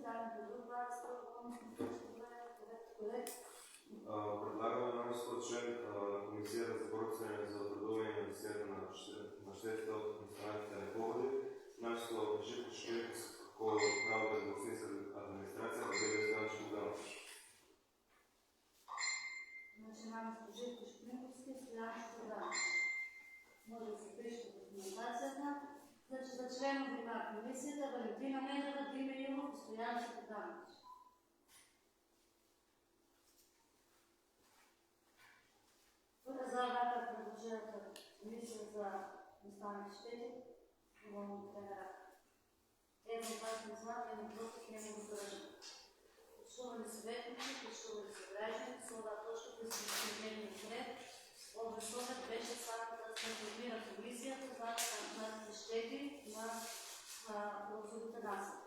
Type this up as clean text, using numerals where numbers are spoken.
заседанието до 20. Предлагаме новия член на комисията за проучване за образуване на десета на щетите от националните непогоди. Нашето Живко Шкелев, който е правото на общинска администрация, да бъде Станчо Моганов. Начинаме с Живко Шкелевски, Станчо Моганов. Може да се пише в документацията. Значи за членове на комисията Валентина Недева, Димир Илов и Стоян Шепетанович. Разгледа предложението на комисия за настаните щети, главно тренера. Еднопасно знак, еднопростък, едновъздържан. Почували съветници, почували съграждани, слова точка през изпълнение ред. Образовът беше фактът да се информира комисията за настаните щети на правосъдната нация.